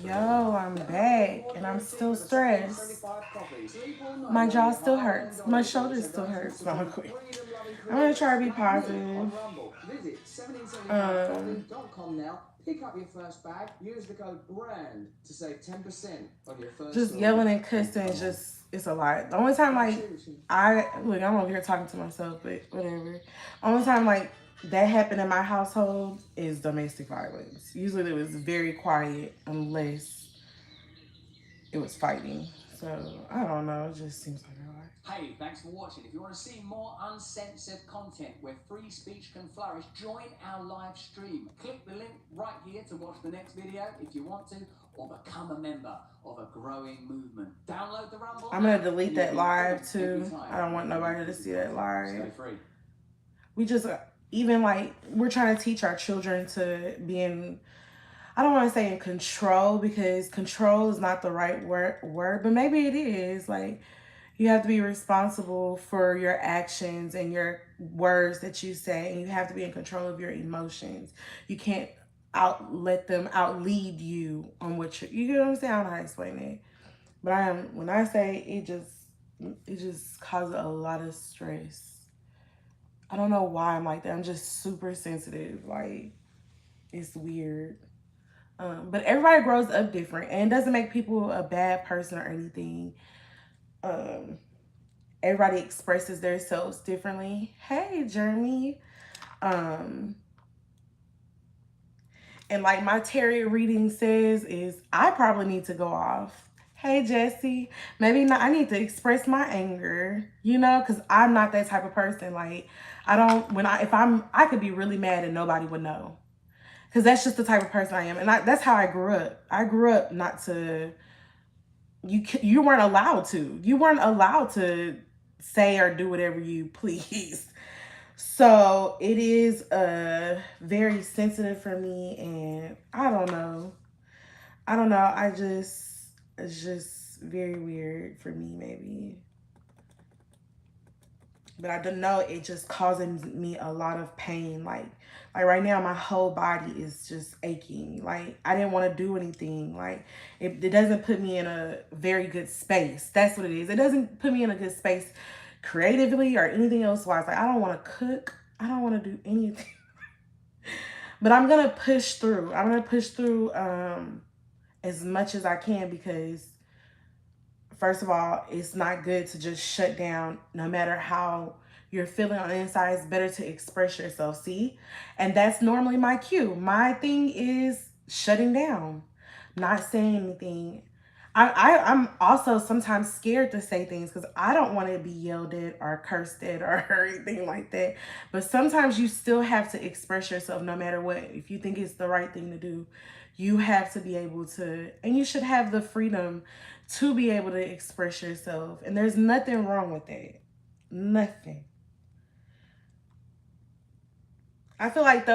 Yo, I'm back and I'm still stressed. My jaw still hurts. My shoulders still hurts. No, I'm quick. I'm gonna try to be positive. Pick up your first bag. Use the code BRAND to save 10% on your first. Just yelling and cussing is just, it's a lot. The only time like look, I'm over here talking to myself, but whatever. Only time like that happened in my household is domestic violence. Usually it was very quiet unless it was fighting. So I don't know. It just seems like a lot. Hey, thanks for watching. If you want to see more uncensored content where free speech can flourish, join our live stream. Click the link right here to watch the next video if you want to, or become a member of a growing movement. Download the Rumble. I'm gonna delete that live too. I don't want nobody to see that live. Stay free. We just, even like, we're trying to teach our children to be in, I don't want to say in control, because control is not the right word, but maybe it is. Like, you have to be responsible for your actions and your words that you say, and you have to be in control of your emotions. You can't let them outlead you on what you get what I'm saying? I don't know how to explain it. But when I say it just causes a lot of stress. I don't know why I'm like that. I'm just super sensitive. Like, it's weird. But everybody grows up different, and it doesn't make people a bad person or anything. Everybody expresses themselves differently. Hey, Jeremy. And like my tarot reading says is I probably need to go off. Hey, Jesse. Maybe not. I need to express my anger, because I'm not that type of person. Like, I don't, I could be really mad and nobody would know. Because that's just the type of person I am. And that's how I grew up. I grew up not to, you weren't allowed to. You weren't allowed to say or do whatever you please. So it is very sensitive for me, and I don't know. It's just very weird for me, maybe. But I don't know, it just causing me a lot of pain. Like right now, my whole body is just aching. Like, I didn't want to do anything. Like, it doesn't put me in a very good space. That's what it is. It doesn't put me in a good space creatively or anything else wise. Like, I don't want to cook. I don't want to do anything. But I'm going to push through. I'm going to push through as much as I can, because first of all, it's not good to just shut down no matter how you're feeling on the inside. It's better to express yourself, see? And that's normally my cue. My thing is shutting down, not saying anything. I'm also sometimes scared to say things because I don't want to be yelled at or cursed at or anything like that. But sometimes you still have to express yourself no matter what. If you think it's the right thing to do, you have to be able to, and you should have the freedom to be able to express yourself. And there's nothing wrong with that. Nothing. I feel like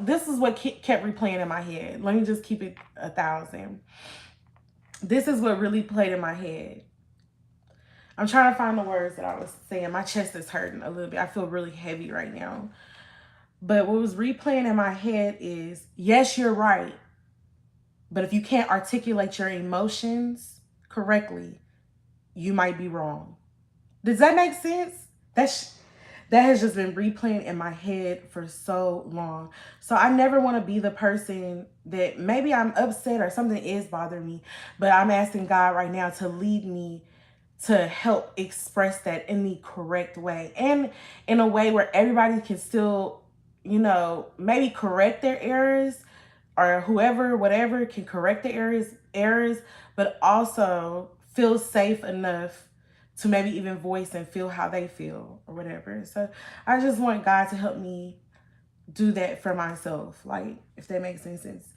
this is what kept replaying in my head. Let me just keep it 1,000. This is what really played in my head. I'm trying to find the words that I was saying. My chest is hurting a little bit. I feel really heavy right now. But what was replaying in my head is, yes, you're right. But if you can't articulate your emotions correctly, you might be wrong. Does that make sense? That has just been replaying in my head for so long. So I never want to be the person that maybe I'm upset or something is bothering me, but I'm asking God right now to lead me to help express that in the correct way, and in a way where everybody can still, maybe correct their errors, or whatever can correct the errors, but also feel safe enough to maybe even voice and feel how they feel or whatever. So I just want God to help me do that for myself. Like, if that makes any sense.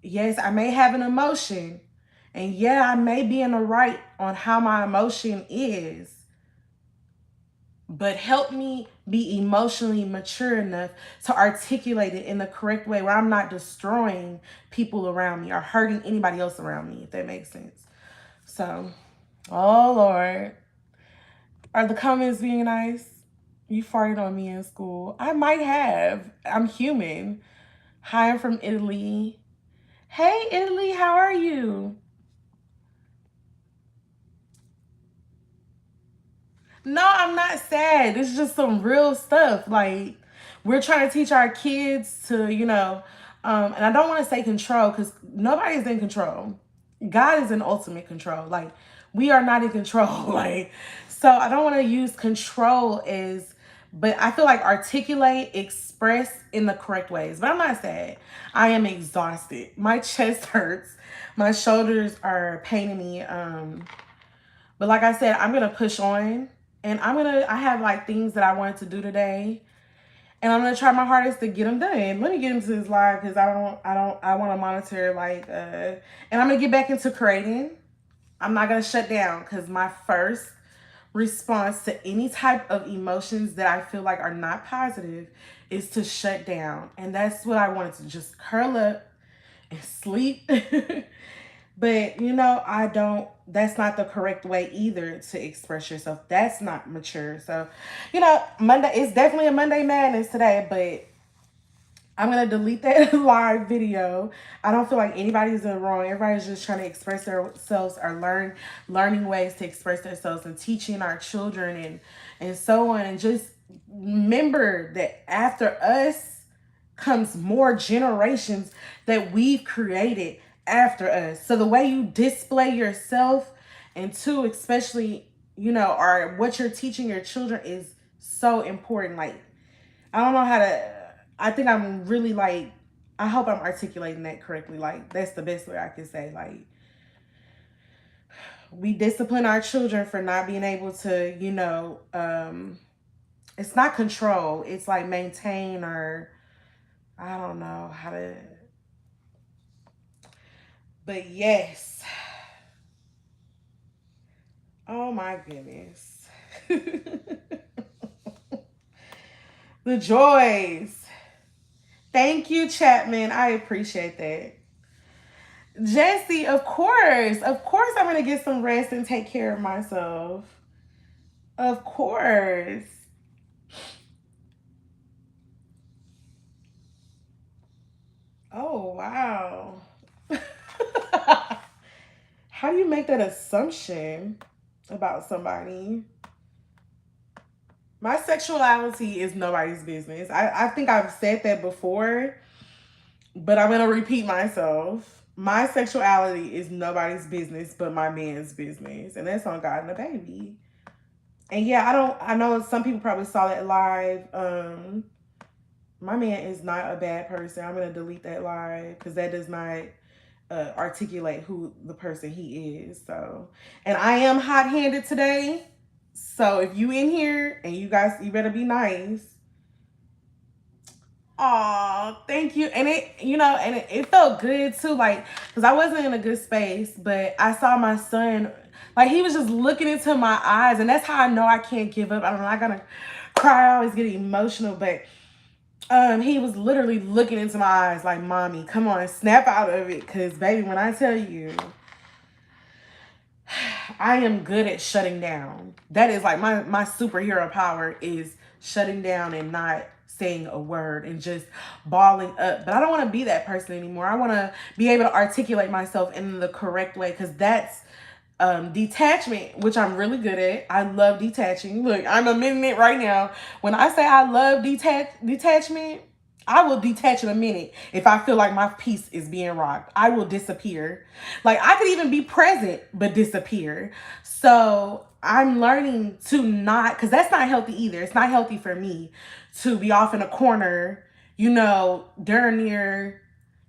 Yes, I may have an emotion, and yeah, I may be in the right on how my emotion is, but help me be emotionally mature enough to articulate it in the correct way where I'm not destroying people around me or hurting anybody else around me, if that makes sense. So, oh Lord. Are the comments being nice? You farted on me in school. I might have. I'm human. Hi, I'm from Italy. Hey, Italy, how are you? No, I'm not sad. It's just some real stuff. Like, we're trying to teach our kids to, and I don't want to say control because nobody's in control. God is in ultimate control. Like, we are not in control. Like, so I don't want to use control as, but I feel like articulate, express in the correct ways. But I'm not sad. I am exhausted. My chest hurts. My shoulders are paining me. But like I said, I'm gonna push on, and I have like things that I wanted to do today, and I'm gonna try my hardest to get them done. Let me get into this live because I want to monitor and I'm gonna get back into creating. I'm not gonna shut down because my first response to any type of emotions that I feel like are not positive is to shut down, and that's what I wanted to just curl up and sleep. But I don't, that's not the correct way either to express yourself. That's not mature. So, Monday, it's definitely a Monday Madness today, but I'm gonna delete that live video. I don't feel like anybody's in the wrong. Everybody's just trying to express themselves or learning ways to express themselves and teaching our children and so on. And just remember that after us comes more generations that we've created after us. So the way you display yourself, and two, especially, or what you're teaching your children is so important. Like, I don't know how to, I think I'm really like, I hope I'm articulating that correctly. Like, that's the best way I can say. Like, we discipline our children for not being able to, it's not control. It's like maintain, or I don't know how to, but yes. Oh my goodness. The joys. Thank you, Chapman. I appreciate that. Jesse, of course. Of course, I'm going to get some rest and take care of myself. Of course. Oh, wow. How do you make that assumption about somebody? My sexuality is nobody's business. I think I've said that before, but I'm going to repeat myself. My sexuality is nobody's business but my man's business. And that's on God and the baby. And yeah, I know some people probably saw that live. My man is not a bad person. I'm going to delete that live because that does not articulate who the person he is. So, and I am hot-handed today. So if you in here and you guys, you better be nice. Oh, thank you. And it felt good too, like, because I wasn't in a good space, but I saw my son, like, he was just looking into my eyes, and that's how I know I can't give up. I'm not gonna cry, I always get emotional, but he was literally looking into my eyes like, mommy, come on, snap out of it. Because, baby, when I tell you, I am good at shutting down. That is like my superhero power is shutting down and not saying a word and just balling up. But I don't want to be that person anymore. I want to be able to articulate myself in the correct way, because that's detachment, which I'm really good at. I love detaching. Look, I'm admitting it right now. When I say I love detachment, I will detach in a minute if I feel like my peace is being rocked. I will disappear. Like, I could even be present but disappear. So I'm learning to not, because that's not healthy either. It's not healthy for me to be off in a corner, darn near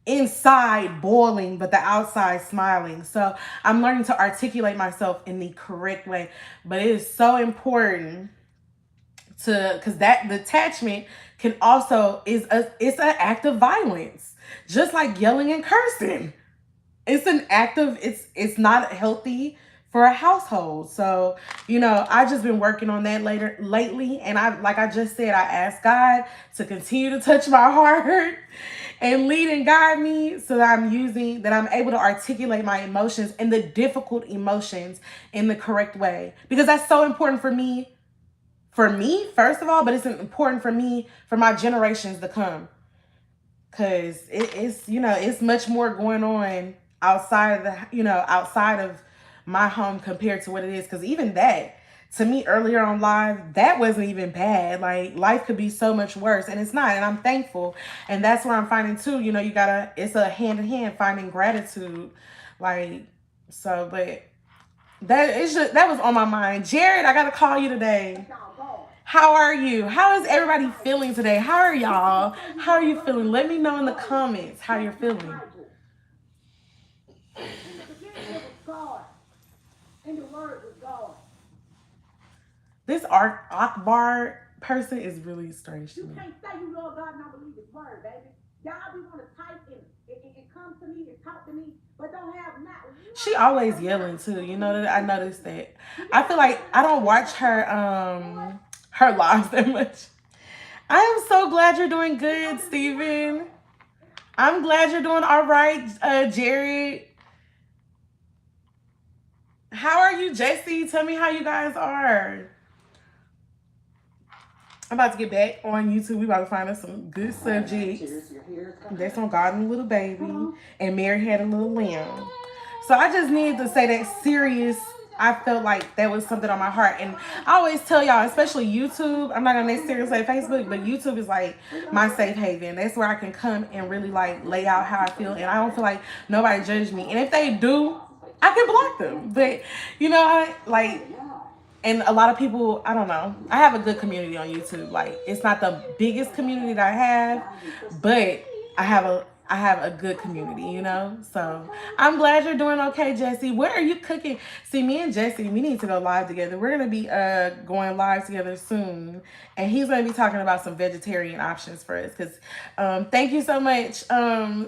inside boiling, but the outside smiling. So I'm learning to articulate myself in the correct way. But it is so important because that detachment can also it's an act of violence, just like yelling and cursing. It's an act of, it's not healthy for a household. So I just been working on that lately, and like I just said, I asked God to continue to touch my heart and lead and guide me, so that I'm able to articulate my emotions and the difficult emotions in the correct way, because that's so important for me, first of all, but it's important for me, for my generations to come. because it's it's much more going on outside of outside of my home compared to what it is. Because even that, to me, earlier on live, that wasn't even bad. Like, life could be so much worse, and it's not. And I'm thankful, and that's where I'm finding too. You gotta. It's a hand in hand finding gratitude, like so. But that was on my mind. Jared, I gotta call you today. How are you? How is everybody feeling today? How are y'all? How are you feeling? Let me know in the comments how you're feeling. This Akbar person is really strange to me. You can't say you love God and not believe His word, baby. Y'all be want to type and come to me and talk to me, but don't have not. She always yelling too. That I noticed that. I feel like I don't watch her lives that much. I am so glad you're doing good, Steven. I'm glad you're doing all right, Jared. How are you, Jesse? Tell me how you guys are. I'm about to get back on YouTube. We about to find us some good subjects. That's on God and a Little Baby. And Mary Had a Little Lamb. So I just needed to say that serious. I felt like that was something on my heart. And I always tell y'all, especially YouTube, I'm not going to necessarily say Facebook, but YouTube is like my safe haven. That's where I can come and really like lay out how I feel. And I don't feel like nobody judge me. And if they do, I can block them. But, and a lot of people, I don't know. I have a good community on YouTube. Like, it's not the biggest community that I have, but I have a good community, So I'm glad you're doing okay, Jesse. What are you cooking? See, me and Jesse, we need to go live together. We're gonna be going live together soon, and he's gonna be talking about some vegetarian options for us. Because thank you so much,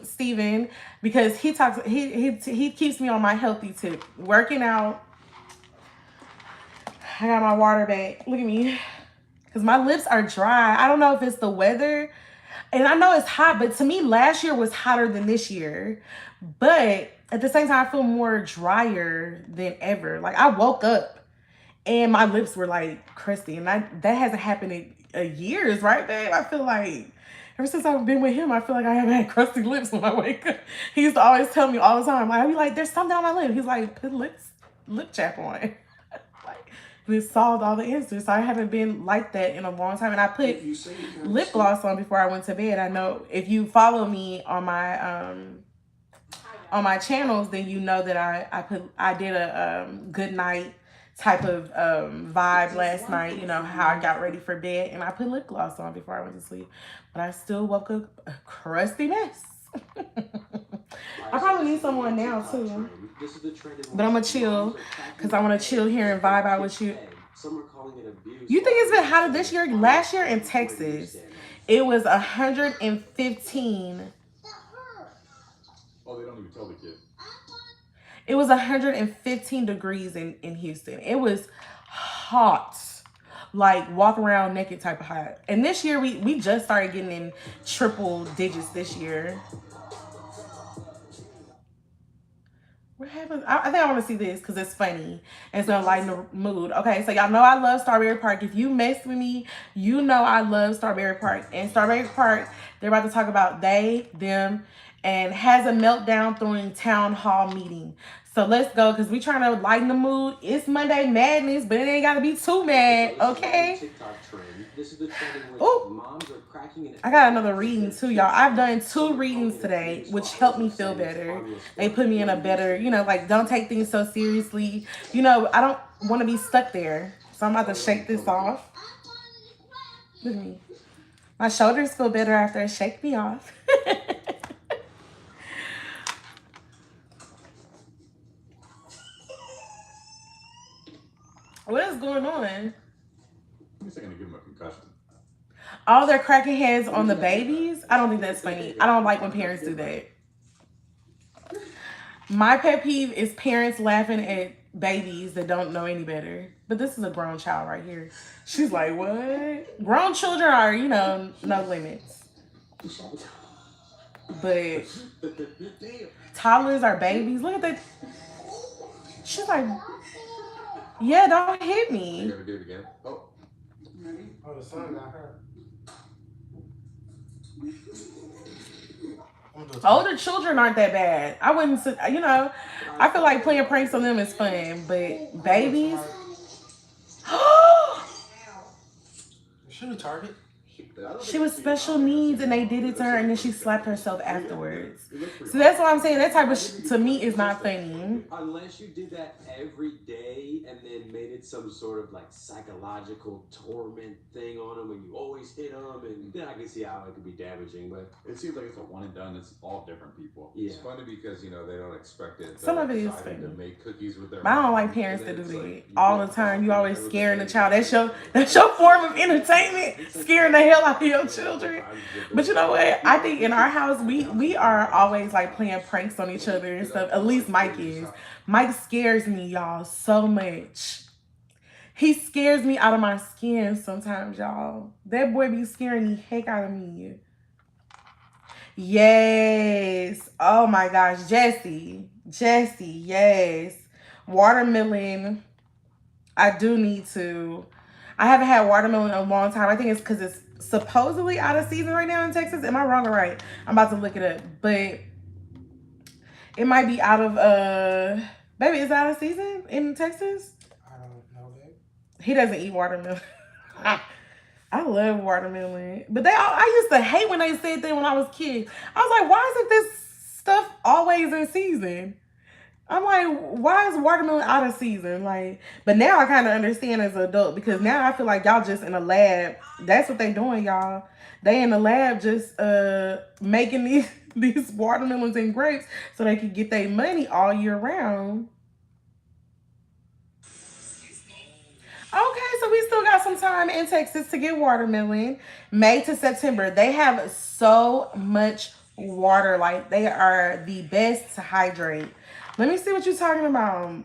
Steven, because he keeps me on my healthy tip, working out. I got my water back. Look at me. Because my lips are dry. I don't know if it's the weather. And I know it's hot, but to me, last year was hotter than this year. But at the same time, I feel more drier than ever. Like, I woke up and my lips were like crusty. And that hasn't happened in years, right, babe? I feel like ever since I've been with him, I feel like I haven't had crusty lips when I wake up. He used to always tell me all the time. I'd be like, there's something on my lip. He's like, put lip chap on. It solved all the answers. So I haven't been like that in a long time. And I put lip gloss on before I went to bed. I know if you follow me on my channels, then you know that I did a good night type of vibe last night. How I got ready for bed, and I put lip gloss on before I went to sleep. But I still woke up a crusty mess. I probably need someone now too. But I'm gonna chill because I want to chill here and vibe out with you. You think it's been hotter this year? Last year in Texas, it was 115. Oh, they don't even tell the kid. It was 115 degrees in Houston. It was hot. Like, walk around naked type of hot. And this year, we just started getting in triple digits this year. What happened? I think I want to see this because it's funny. And it's going to lighten the mood. Okay, so y'all know I love Strawberry Park. If you mess with me, you know I love Strawberry Park. And Strawberry Park, they're about to talk about they, them, and has a meltdown during town hall meeting. So let's go because we trying to lighten the mood. It's Monday Madness, but it ain't got to be too mad, okay? Ooh. I got another reading too, y'all. I've done 2 readings today, which helped me feel better. They put me in a better, like, don't take things so seriously. I don't want to be stuck there. So I'm about to shake this off. Look at me. My shoulders feel better after it shake me off. What is going on? I guess they're gonna give him a concussion. Oh, they're cracking heads on the babies? I don't think that's funny. I don't like when parents do that. My pet peeve is parents laughing at babies that don't know any better. But this is a grown child right here. She's like, what? Grown children are, no limits. But toddlers are babies. Look at that. She's like, yeah, don't hit me. You gonna do it again? Oh. Oh, the sun got hurt. Older children aren't that bad. I wouldn't, you know, I feel like playing pranks on them is fun, but babies. She retarded. She was special needs and they did it to her and then she slapped herself afterwards. So that's what I'm saying. That type of to me is not funny. Unless you did that every day and then made it some sort of like psychological torment thing on them and you always hit them, and then I can see how it could be damaging. But It seems like it's a one and done. It's all different people. Yeah. It's funny because they don't expect it. Some They're of it is excited funny. to make cookies with their But I don't mom, like parents and that then do it's that like, you all get the time. You caught always with scaring the everything. child. That's your form of entertainment, scaring the hell out of your children. But you know what? I think in our house we are always like playing pranks on each other and stuff. At least Mike is. Mike scares me, y'all, so much. He scares me out of my skin sometimes, y'all. That boy be scaring the heck out of me. Yes. Oh my gosh, Jesse, yes. Watermelon. I do need to. I haven't had watermelon in a long time. I think it's because it's supposedly out of season right now in Texas. Am I wrong or right? I'm about to look it up. But it might be out of baby, is it out of season in Texas? I don't know that. He doesn't eat watermelon. I love watermelon. But I used to hate when they said that when I was a kid. I was like, why isn't this stuff always in season? I'm like, why is watermelon out of season? Like, but now I kind of understand as an adult because now I feel like y'all just in a lab. That's what they doing, y'all. They in the lab just making these watermelons and grapes so they can get their money all year round. Okay, so we still got some time in Texas to get watermelon. May to September. They have so much water. Like, they are the best to hydrate. Let me see what you're talking about,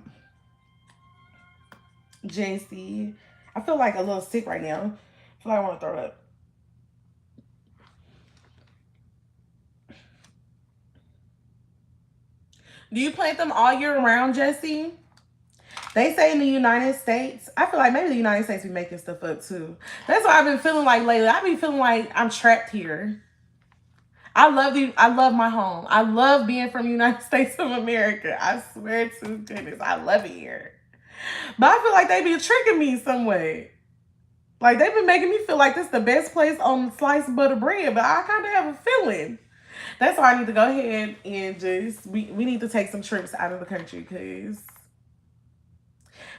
JC. I feel like a little sick right now. I feel like I want to throw up. Do you plant them all year round, Jesse? They say in the United States, I feel like maybe the United States be making stuff up too. That's what I've been feeling like lately. I've been feeling like I'm trapped here. I love my home. I love being from the United States of America. I swear to goodness, I love it here. But I feel like they be tricking me some way. Like they've been making me feel like this is the best place on sliced butter bread, but I kind of have a feeling. That's why I need to go ahead and just, we need to take some trips out of the country because.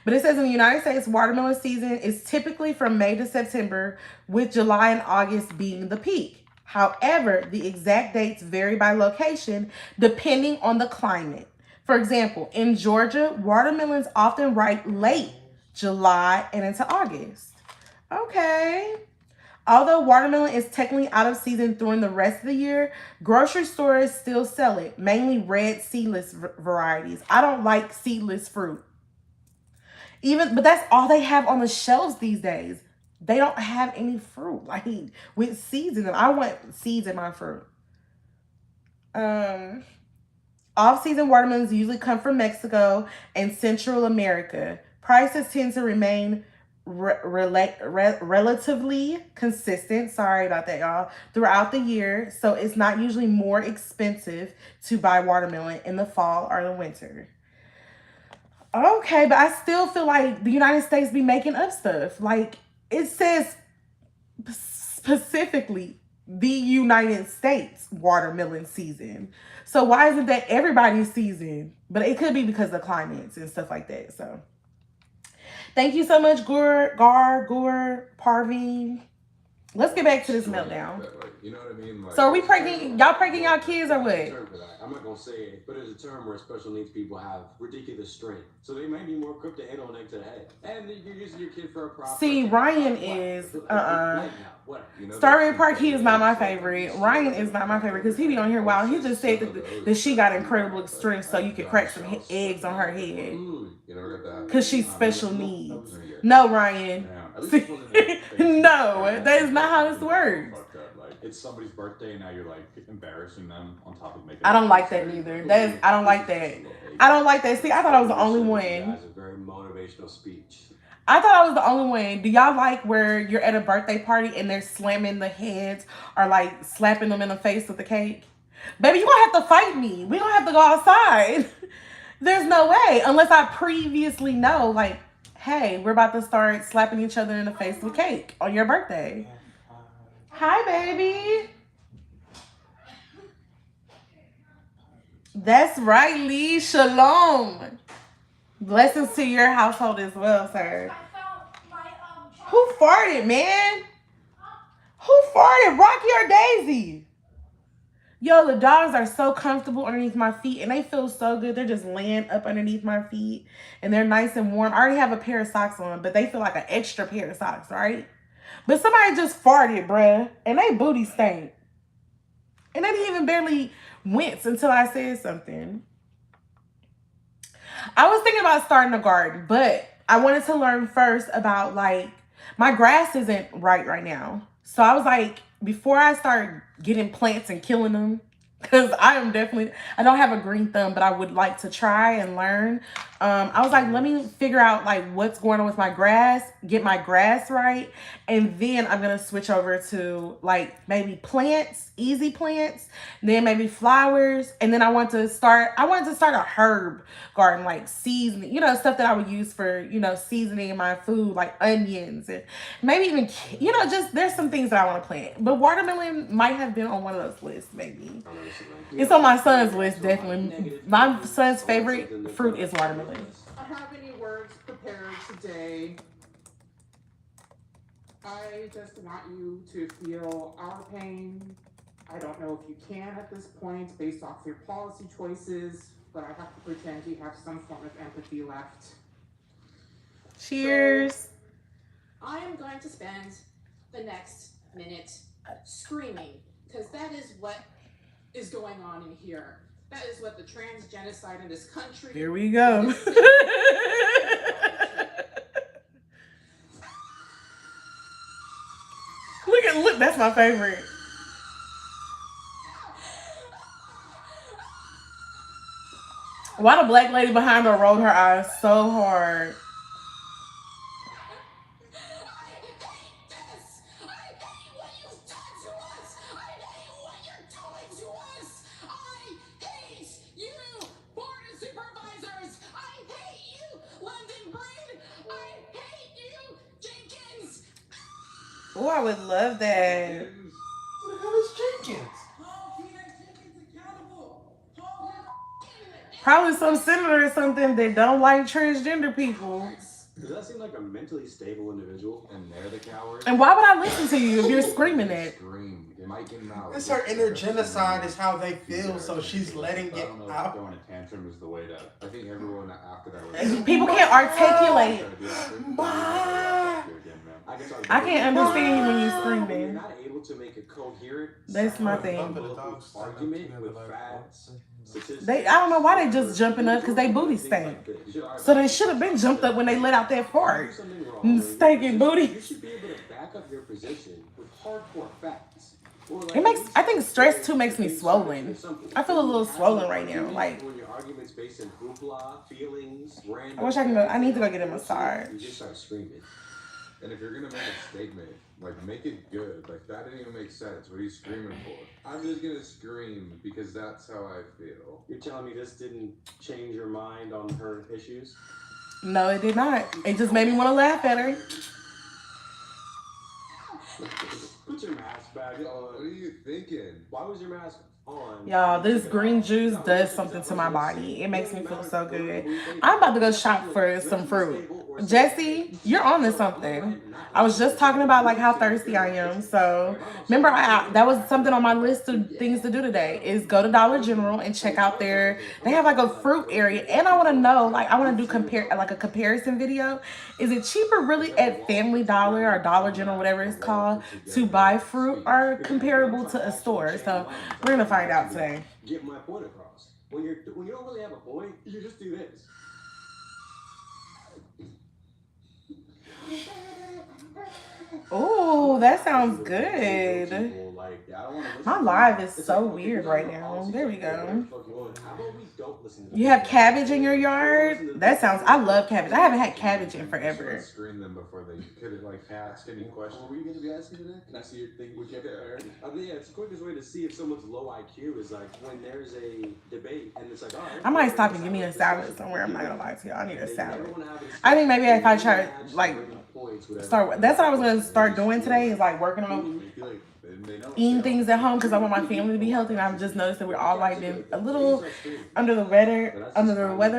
But it says in the United States, watermelon season is typically from May to September, with July and August being the peak. However, the exact dates vary by location depending on the climate. For example, in Georgia, watermelons often ripe late July and into August. Okay. Although watermelon is technically out of season during the rest of the year, grocery stores still sell it, mainly red seedless varieties. I don't like seedless fruit. But that's all they have on the shelves these days. They don't have any fruit like with seeds in them. I want seeds in my fruit. Off-season watermelons usually come from Mexico and Central America. Prices tend to remain relatively consistent. Sorry about that, y'all. Throughout the year, so it's not usually more expensive to buy watermelon in the fall or the winter. Okay, but I still feel like the United States be making up stuff. Like, it says specifically the United States watermelon season. So why isn't that everybody's season? But it could be because of climates and stuff like that. So thank you so much, Parveen. Let's get back to this meltdown. You know what I mean? Like, So are we pranking? Y'all pranking y'all kids or what? I'm not gonna say it, but there's a term where special needs people have ridiculous strength, so they might be more equipped to hit on egg to the head. And you're using your kid for a prop. See, Ryan is You know, Strawberry Park, he is not my favorite. Ryan is not my favorite because he be on here wild. He just said that she got incredible strength so you could crack some eggs on her head. You never got that? Because she's special needs. No, Ryan. No, that is not how this works. It's somebody's birthday and now you're like embarrassing them on top of making. I don't like that neither. I don't like that. I don't like that. See, I thought I was the only one. That's a very motivational speech. I thought I was the only one. Do y'all like where you're at a birthday party and they're slamming the heads or like slapping them in the face with the cake? Baby, you gonna have to fight me. We don't have to go outside. There's no way. Unless I previously know, like, hey, we're about to start slapping each other in the face with cake on your birthday. Hi, baby. That's right, Lee. Shalom. Blessings to your household as well, sir. Who farted, man? Who farted? Rocky or Daisy? Yo, the dogs are so comfortable underneath my feet and they feel so good. They're just laying up underneath my feet and they're nice and warm. I already have a pair of socks on, but they feel like an extra pair of socks, right? But somebody just farted, bruh, and they booty stank. And they didn't even barely wince until I said something. I was thinking about starting a garden, but I wanted to learn first about, like, my grass isn't right now. So I was like, before I start getting plants and killing them, because I don't have a green thumb, but I would like to try and learn. I was like, let me figure out like what's going on with my grass, get my grass right. And then I'm going to switch over to like maybe plants, easy plants, then maybe flowers. And then I wanted to start a herb garden, like seasoning, stuff that I would use for, seasoning my food, like onions and maybe even, just there's some things that I want to plant. But watermelon might have been on one of those lists, maybe. It's on my son's list, definitely. My son's favorite fruit is watermelon. I have any words prepared today. I just want you to feel our pain. I don't know if you can at this point based off your policy choices, but I have to pretend you have some form of empathy left. Cheers. So, I am going to spend the next minute screaming, because that is what is going on in here. That is what the trans genocide in this country. Here we go. Look, that's my favorite. Why the black lady behind her rolled her eyes so hard? Oh, I would love that. Who the hell is Jenkins? Probably some senator or something that don't like transgender people. Does that seem like a mentally stable individual? And they're the cowards. And why would I listen to you if you're screaming it? Scream. Mike and Mal. It's her inner genocide is how they feel, so she's letting it out. Throwing a tantrum is the way to. I think everyone after that. People can't articulate. I can't understand you when you're screaming. You're not able to make a coherent. That's my thing. Argument with facts. I don't know why they just jumping up because they booty stank. So they should have been jumped up when they let out that fart. Stinking booty. You should be able to back up your position with hardcore facts. I think stress too makes me swollen. I feel a little swollen right now. Like, when your argument's based in hoopla, feelings, I wish I can go. I need to go get a massage. You just start screaming. And if you're gonna make a statement, like make it good. Like that didn't even make sense. What are you screaming for? I'm just gonna scream because that's how I feel. You're telling me this didn't change your mind on her issues? No, it did not. It just made me want to laugh at her. Put your mask back on. What are you thinking? Why was your mask on? Y'all, this green juice does something to my body. It makes me feel so good. I'm about to go shop for some fruit. Jesse, you're on to something. I was just talking about like how thirsty I am. So remember, that was something on my list of things to do today is go to Dollar General and check out they have like a fruit area. And I want to know, like, I want to do a comparison video. Is it cheaper really at Family Dollar or Dollar General, whatever it's called, to buy fruit or comparable to a store? So we're going to find out today. Get my point across. When you don't really have a point, you just do this. Oh, that sounds good. like, I don't want to listen. My to live it. is It's so like, okay, weird you're right talking about now. policy There we change. Yeah, go. whatever the fuck you want. How about we don't listen to You the have people cabbage in that your say, yard? listen to the That people sounds, that I say, love cabbage. I haven't had cabbage in Should I forever. screen them before they could like ask any questions? What were you going to be asking today? Can I see your thing? Would you have prepared? I think, yeah, it's the quickest way to see if someone's low IQ is like when there's a debate and it's like, all right. I might stop and give me a salad somewhere. I'm not gonna lie to you. I need a salad. I think maybe if I try like start, that's what I was gonna start doing today is like working on eating things at home because I want my family to be healthy. And I've just noticed that we're all like been a little under the weather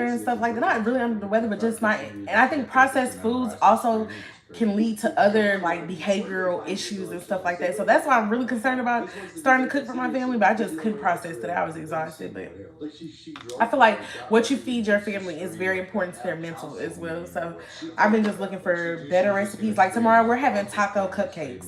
and stuff like that. Not really under the weather, but just not. And I think processed foods also can lead to other like behavioral issues and stuff like that. So that's why I'm really concerned about starting to cook for my family. But I just couldn't process today. I was exhausted. But I feel like what you feed your family is very important to their mental as well. So I've been just looking for better recipes. Like tomorrow we're having taco cupcakes.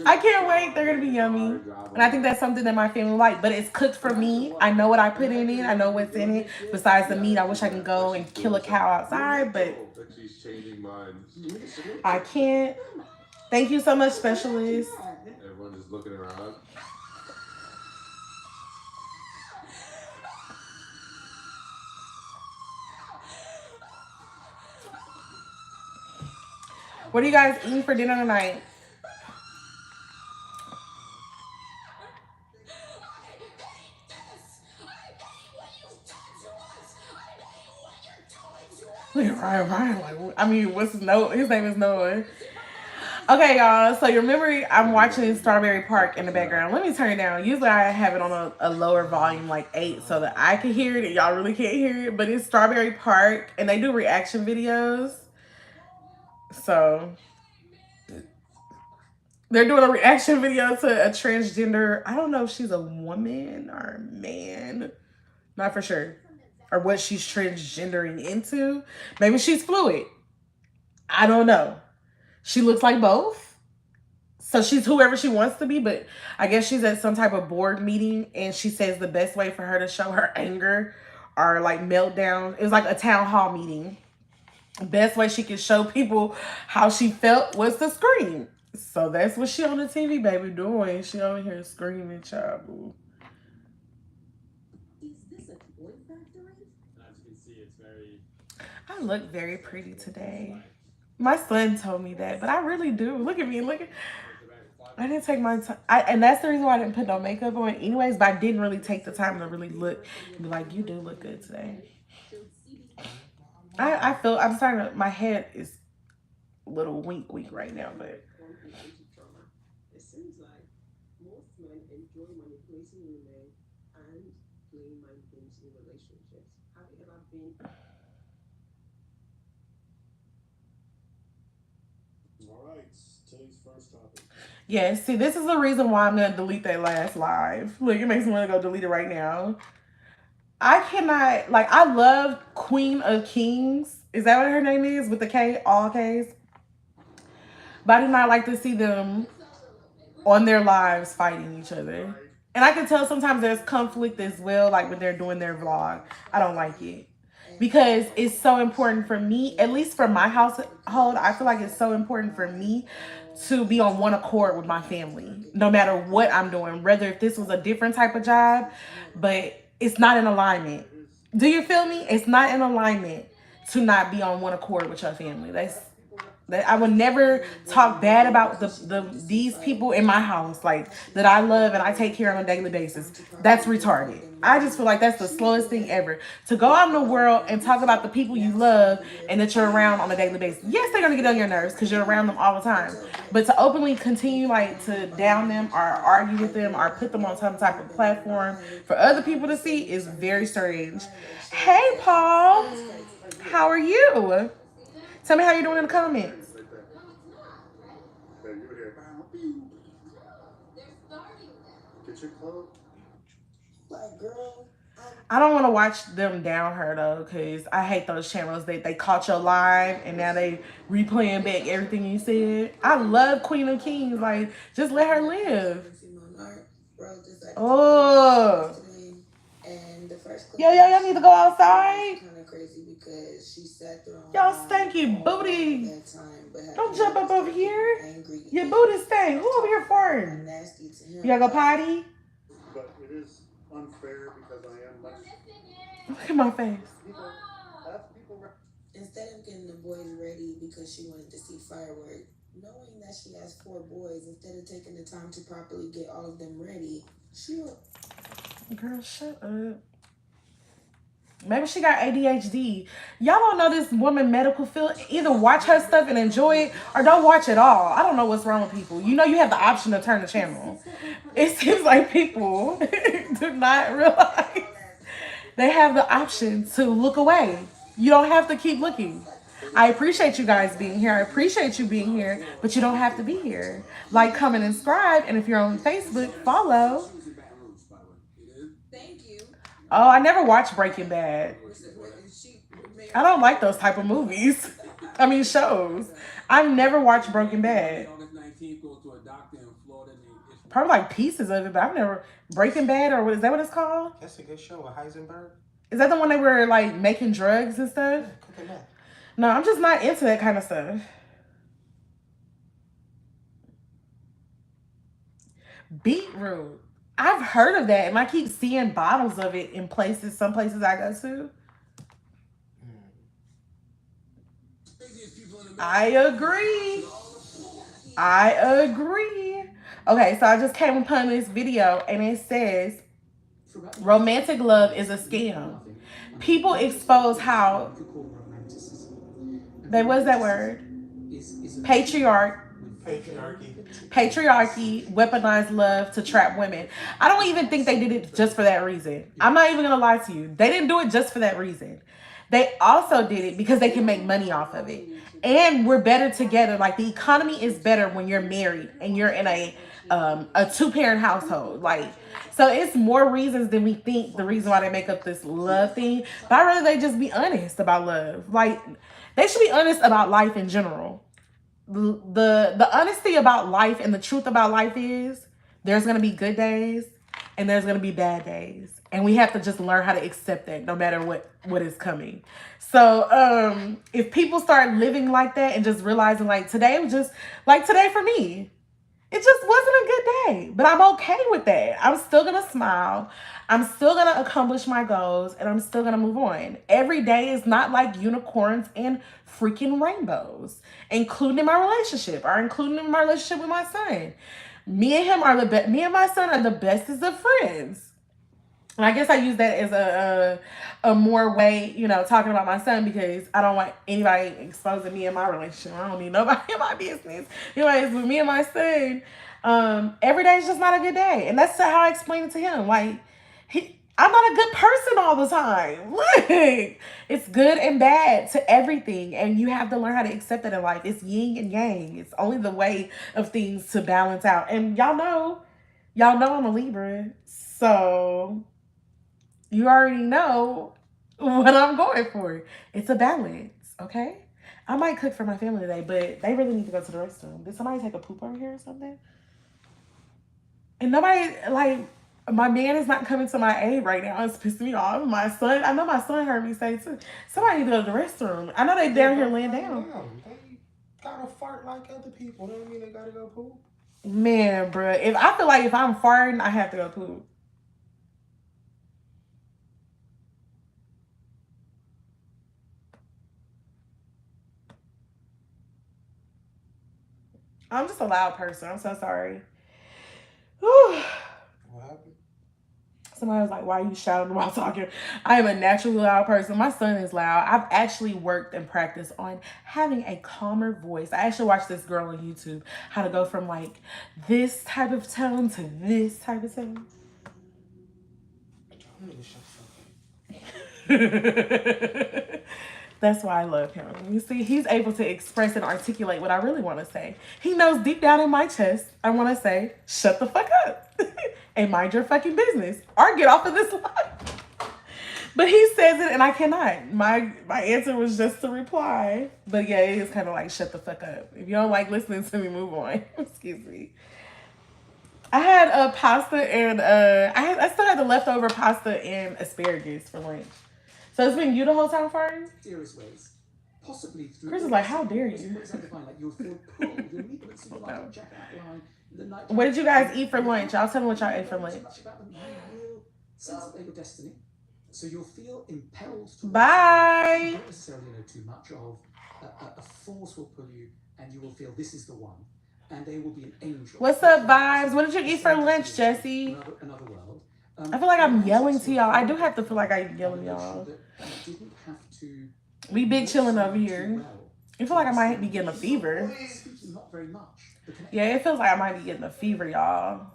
I can't wait. They're gonna be yummy. And I think that's something that my family like. But it's cooked for me. I know what I put in it. I know what's in it. Besides the meat, I wish I can go and kill a cow outside, but She's changing minds. I can't. Thank you so much, specialist. Everyone just looking around. What are you guys eating for dinner tonight? Look at Ryan. Like, I mean, what's his note? His name is Noah. Okay, y'all. So you remember I'm watching Strawberry Park in the background. Let me turn it down. Usually I have it on a lower volume, like 8, so that I can hear it and y'all really can't hear it. But it's Strawberry Park, and they do reaction videos. So they're doing a reaction video to a transgender. I don't know if she's a woman or a man. Not for sure. Or what she's transgendering into. Maybe she's fluid. I don't know. She looks like both. So she's whoever she wants to be, but I guess she's at some type of board meeting and she says the best way for her to show her anger or like meltdown. It was like a town hall meeting. Best way she could show people how she felt was to scream. So that's what she on the TV, baby, doing. She over here screaming, child. Boo. Is this a toy factory? As you can see, it's very. I look very pretty today. My son told me that, but I really do. Look at me. Look at. I didn't take my time. And that's the reason why I didn't put no makeup on anyways, but I didn't really take the time to really look and be like, you do look good today. I feel, I'm starting to, my head is a little wink right now, but. It seems like most men enjoy manipulating women and playing mind games in relationships. Have you ever been? All right, today's first topic. Yeah, see, this is the reason why I'm going to delete that last live. Look, it makes me want to go delete it right now. I cannot, like, I love Queen of Kings. Is that what her name is? With the K, all Ks? But I do not like to see them on their lives fighting each other. And I can tell sometimes there's conflict as well, like when they're doing their vlog. I don't like it. Because it's so important for me, at least for my household, I feel like it's so important for me to be on one accord with my family, no matter what I'm doing, whether if this was a different type of job, but it's not in alignment. Do you feel me? It's not in alignment to not be on one accord with your family. That I would never talk bad about these people in my house, like that I love and I take care of on a daily basis. That's retarded. I just feel like that's the slowest thing ever. To go out in the world and talk about the people you love and that you're around on a daily basis. Yes, they're gonna get on your nerves because you're around them all the time. But to openly continue like to down them or argue with them or put them on some type of platform for other people to see is very strange. Hey, Paul, how are you? Tell me how you're doing in the comments. Get your clothes. Like, girl, I don't want to watch them down her though, because I hate those channels that they caught your live and now they replaying back everything you said. I love Queen of Kings. Like, just let her live. Oh. and the first clip. Yo, y'all need to go outside. Kind of crazy because she sat there on Y'all stanky booty. that time, but Don't jump up over here. angry. Your booty stank. Who over here farting? Nasty to him. You gotta go potty? But it is unfair because I am much. Look at my face. Instead of getting the boys ready because she wanted to see fireworks, knowing that she has 4 boys, instead of taking the time to properly get all of them ready, she will. Girl, shut up. Maybe she got ADHD. Y'all don't know this woman medical field. Either watch her stuff and enjoy it or don't watch it all. I don't know what's wrong with people. You know you have the option to turn the channel. It seems like people do not realize they have the option to look away. You don't have to keep looking. I appreciate you guys being here. I appreciate you being here, but you don't have to be here. Like, comment, and subscribe. And if you're on Facebook, follow. Thank you. Oh, I never watched Breaking Bad. I don't like those type of movies. I mean, shows. I've never watched Breaking Bad. Probably like pieces of it, but I've never... Breaking Bad, or is that what it's called? That's a good show with Heisenberg. Is that the one they were like making drugs and stuff? Yeah, cooking that. No, I'm just not into that kind of stuff. Beetroot. I've heard of that, and I keep seeing bottles of it in places, some places I go to. I agree. I agree. Okay, so I just came upon this video, and it says, romantic love is a scam. People expose how what's that word? Patriarchy weaponized love to trap women. I don't even think they did it just for that reason. I'm not even gonna lie to you. They didn't do it just for that reason. They also did it because they can make money off of it. And we're better together. Like, the economy is better when you're married and you're in a 2-parent household. Like, so it's more reasons than we think the reason why they make up this love thing. But I'd rather they just be honest about love. Like, they should be honest about life in general. The honesty about life and the truth about life is there's going to be good days and there's going to be bad days. And we have to just learn how to accept that no matter what is coming. So if people start living like that and just realizing, like, today was just like today for me. It just wasn't a good day, but I'm okay with that. I'm still going to smile. I'm still going to accomplish my goals, and I'm still going to move on. Every day is not like unicorns and freaking rainbows, including in my relationship or including in my relationship with my son. Me and him are me and my son are the bestest of friends. And I guess I use that as a more way, you know, talking about my son, because I don't want anybody exposing me in my relationship. I don't need nobody in my business. Anyways, with me and my son, every day is just not a good day. And that's how I explain it to him. Like, I'm not a good person all the time. Look, it's good and bad to everything. And you have to learn how to accept that in life. It's yin and yang. It's only the way of things to balance out. And y'all know I'm a Libra. So you already know what I'm going for. It's a balance, okay? I might cook for my family today, but they really need to go to the restroom. Did somebody take a poop over here or something? And nobody, like, my man is not coming to my aid right now. It's pissing me off. My son, I know my son heard me say too, somebody need to go to the restroom. I know they down here laying down. They gotta fart like other people. Don't mean they gotta go poop. Man, bruh, I feel like if I'm farting, I have to go poop. I'm just a loud person. I'm so sorry. Whew. What happened? Somebody was like, why are you shouting while talking? I am a naturally loud person. My son is loud. I've actually worked and practiced on having a calmer voice. I actually watched this girl on YouTube, how to go from like this type of tone to this type of tone. That's why I love him. You see, he's able to express and articulate what I really want to say. He knows deep down in my chest, I want to say, shut the fuck up and mind your fucking business or get off of this life. But he says it and I cannot. My answer was just to reply. But yeah, it is kind of like, shut the fuck up. If you don't like listening to me, move on. Excuse me. I had pasta and I still had the leftover pasta and asparagus for lunch. So it's been you the whole time, Farty? Serious ways. Possibly through Chris is like, how dare you? what is that defined? Like you'll feel pulled, your movements of like No. jack outline, the night. What did you guys eat for lunch? Y'all tell me what y'all ate for lunch. So much about them, you will sense that they're your destiny. So you'll feel impelled to Bye. You don't necessarily know too much of a force will pull you, and you will feel this is the one, and they will be an angel. What's up, vibes? What did you eat for lunch, Jesse? Another world. I feel like I'm yelling to y'all. I do have to feel like I'm yelling y'all. Didn't have to. We big chilling over here. I feel like I might be getting a fever. Not very much. Yeah, it feels like I might be getting a fever, y'all.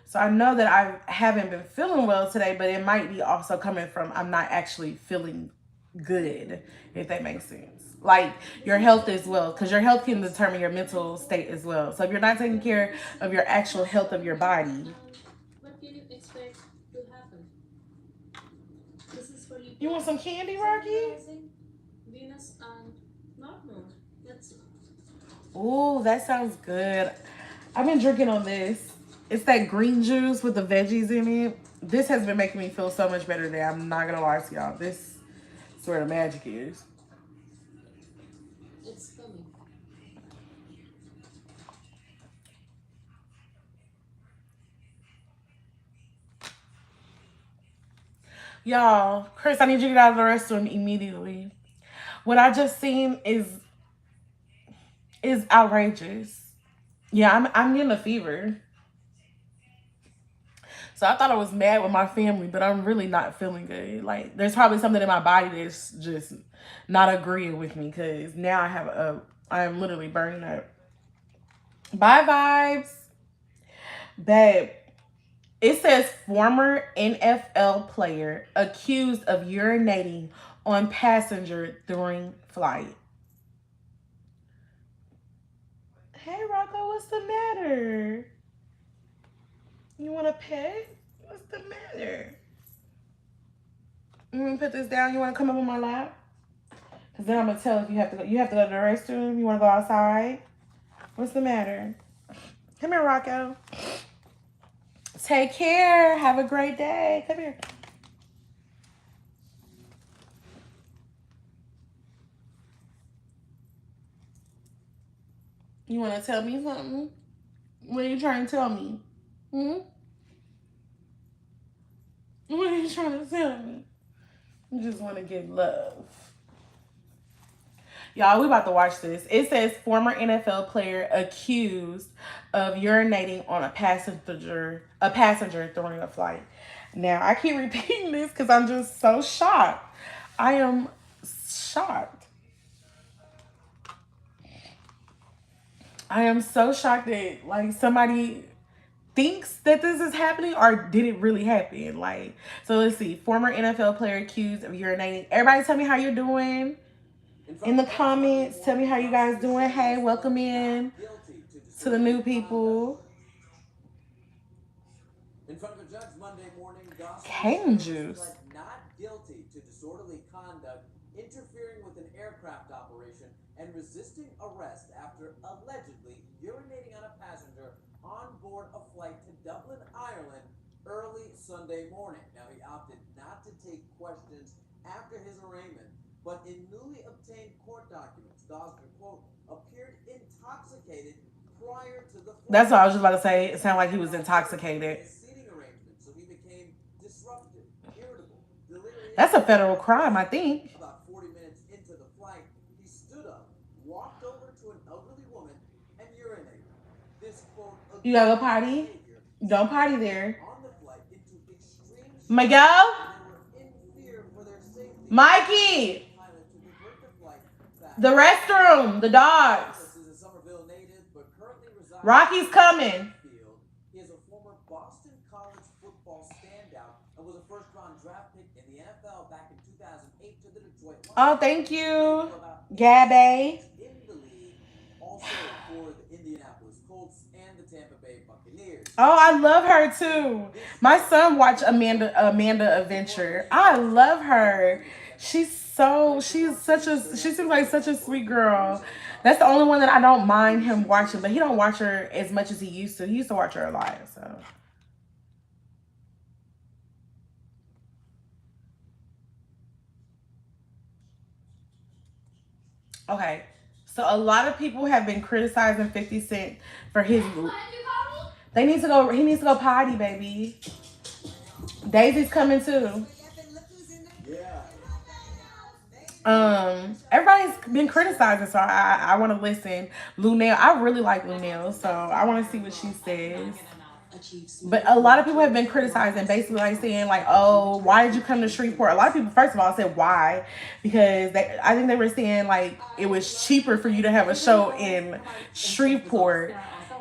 So I know that I haven't been feeling well today, but it might be also coming from I'm not actually feeling good, if that makes sense. Like your health as well, because your health can determine your mental state as well. So if you're not taking care of your actual health of your body. What do you expect to happen? This is for you. You want some candy, Rocky? Venus and North Node. Let's see. Ooh, that sounds good. I've been drinking on this. It's that green juice with the veggies in it. This has been making me feel so much better today. I'm not gonna lie to y'all. This is where the magic is. It's coming. Y'all, Chris, I need you to get out of the restroom immediately. What I just seen is outrageous. Yeah, I'm getting a fever. So I thought I was mad with my family, but I'm really not feeling good. Like, there's probably something in my body that's just not agreeing with me because now I'm literally burning up. Bye, vibes. Babe, it says former NFL player accused of urinating on passenger during flight. Hey, Rocco, what's the matter? You want a pet? What's the matter? You want to put this down? You want to come up on my lap? Because then I'm going to tell if you have to go. You have to go to the restroom? You want to go outside? What's the matter? Come here, Rocco. Take care. Have a great day. Come here. You want to tell me something? What are you trying to tell me? What are you trying to tell me? You just want to give love. Y'all, we about to watch this. It says former NFL player accused of urinating on a passenger during a flight. Now, I keep repeating this because I'm just so shocked. I am shocked. I am so shocked that like somebody thinks that this is happening, or did it really happen? Like, so let's see. Former NFL player accused of urinating. Everybody tell me how you're doing in the comments. Tell me how you guys doing. Hey, welcome in to the new people. In front of a judge Monday morning, Cane juice. pled not guilty to disorderly conduct, interfering with an aircraft operation, and resisting arrest after allegedly urinating on a passenger on board a flight to Dublin, Ireland, early Sunday morning. Now, he opted not to take questions after his arraignment, but in newly obtained court documents, Gosner, quote, appeared intoxicated prior to the flight. That's what I was just about to say. It sounded like he was intoxicated. So he became disruptive, irritable, delirious. That's a federal crime, I think. About 40 minutes into the flight, he stood up, walked over to an elderly woman, and urinated. This quote, You gotta go potty? Don't potty there. on the flight into extreme Miguel? they were in fear for their safety. Mikey! Pilot to divert the flight back. The restroom. The dogs. This is a Somerville native, but currently resides Rocky's coming. field. He is a former Boston College football standout and was a first-round draft pick in the NFL back in 2008 to the Detroit Lions. Oh, thank you, Gabby. In the league, also for the Indianapolis Colts and the Tampa Bay Buccaneers. Oh, I love her too. My son watched Amanda Adventure. I love her. She seems like such a sweet girl. That's the only one that I don't mind him watching, but he don't watch her as much as he used to. He used to watch her a lot, so. Okay, so a lot of people have been criticizing 50 Cent for his. They need to go. He needs to go potty, baby. Daisy's coming too. Everybody's been criticizing, so I want to listen. Lunel, I really like Lunel, so I want to see what she says. But a lot of people have been criticizing, basically like saying like, oh, why did you come to Shreveport? A lot of people, first of all, said why, because I think they were saying like it was cheaper for you to have a show in Shreveport.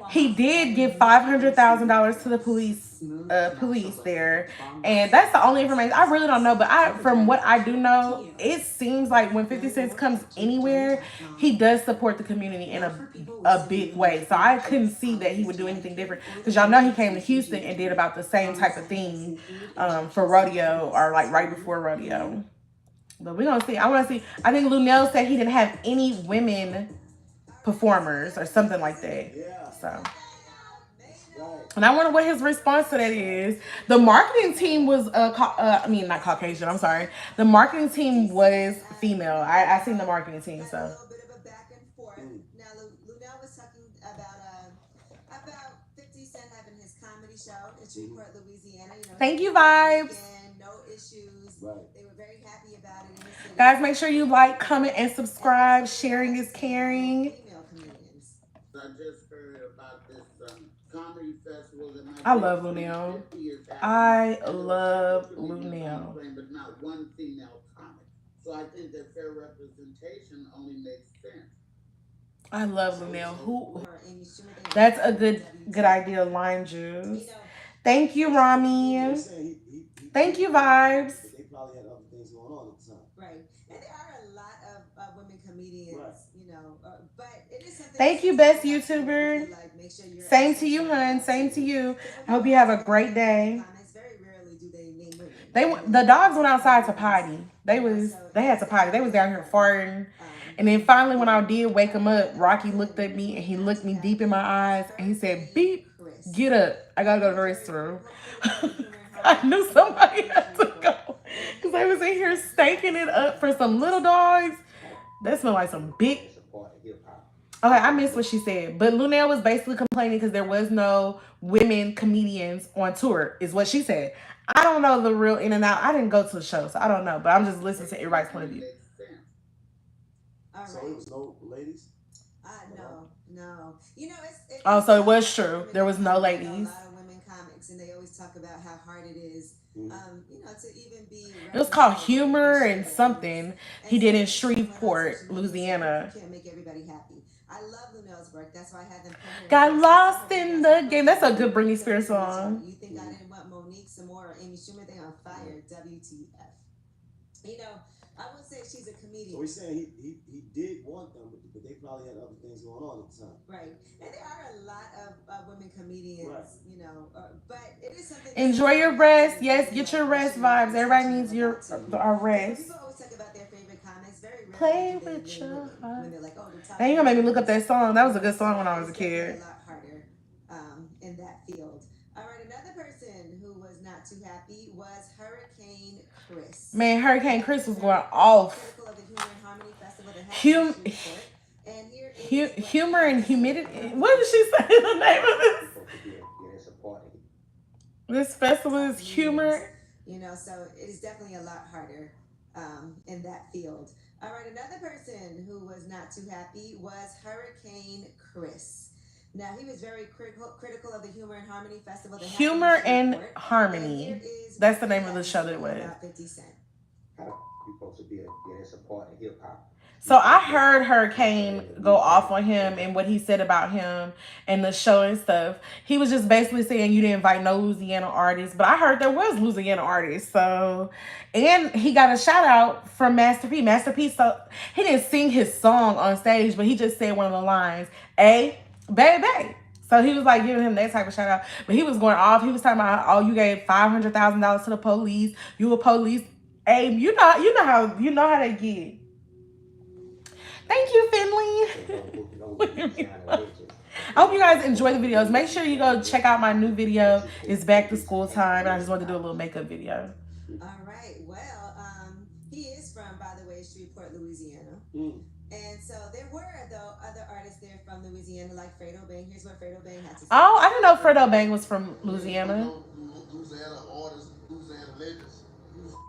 He did give $500,000 to the police there, and that's the only information. I really don't know, but from what I do know, it seems like when 50 Cent comes anywhere, he does support the community in a big way. So I couldn't see that he would do anything different, because y'all know he came to Houston and did about the same type of thing for rodeo, or like right before rodeo. But we're gonna see. I want to see. I think Lunel said he didn't have any women performers or something like that. So, and I wonder what his response to that is. The marketing team was not Caucasian. I'm sorry. The marketing team was female. I seen the marketing team. So. A little bit of a back and forth. Now, Lunel was talking about 50 Cent having his comedy show in Shreveport, Louisiana. Thank you, Vibes. No issues. Right. They were very happy about it. Guys, make sure you like, comment, and subscribe. Sharing is caring. I just heard about this comedy festival that I love Lunel. I love Lunel. But not one female comic. So I think that fair representation only makes sense. I love Lunel. That's a good idea, Lime Juice. Thank you, Rami. Thank you, Vibes. They probably had other things going on at the time. Right. And there are a lot of women comedians, but it is something. Thank you, best YouTuber. Same to you, hun. Same to you. I hope you have a great day. The dogs went outside to potty. They had to potty. They was down here farting. And then finally, when I did wake him up, Rocky looked at me and he looked me deep in my eyes and he said, "Beep, get up. I gotta go to the restroom." I knew somebody had to go, because they was in here staking it up for some little dogs. That smelled like some big. Okay, I missed what she said. But Lunel was basically complaining because there was no women comedians on tour, is what she said. I don't know the real in and out. I didn't go to the show, so I don't know. But I'm just listening to everybody's point of view. So it was no ladies? No. So it was true. There was no ladies. A lot of women comics, and they always talk about how hard it is, to even be. It was called Humor and something he did in Shreveport, Louisiana. Can't make everybody happy. I love Lunel's work. That's why I had them. Got lost in the game. That's a good Britney Spears song. You think I didn't want Monique some more or Amy Schumer? They on fire. WTF. I would say she's a comedian. So he's saying he did want them, but they probably had other things going on at the time. Right. And there are a lot of women comedians, but it is something. Enjoy your rest. Yes, get your rest, Vibes. Everybody needs our rest. People always talk about their favorite comics. Very Play with your heart. Now you're gonna make me look up that song. That was a good song when I was a kid. A lot harder in that field. All right, another person who was not too happy was Hurricane Chris. Man, Hurricane Chris was going off. Humor and humidity. What did she say the name of this? This festival is humor. So it is definitely a lot harder in that field. All right, another person who was not too happy was Hurricane Chris. Now, he was very critical of the Humor and Harmony Festival. Humor and Harmony. That's the name of the show that it was. So I heard Hurricane go off on him and what he said about him and the show and stuff. He was just basically saying you didn't invite no Louisiana artists. But I heard there was Louisiana artists. So, and he got a shout out from Master P. Master P, so he didn't sing his song on stage, but he just said one of the lines, "Hey, baby." So he was like giving him that type of shout out. But he was going off. He was talking about, oh, you gave $500,000 to the police. You a police. Hey, you know how they get. Thank you, Finley. I hope you guys enjoy the videos. Make sure you go check out my new video. It's back to school time. I just wanted to do a little makeup video. All right. Well, he is from, by the way, Shreveport, Louisiana. And so there were, though, other artists there from Louisiana, like Fredo Bang. Here's what Fredo Bang had to say. Oh, I didn't know Fredo Bang was from Louisiana. Louisiana artists, Louisiana legends.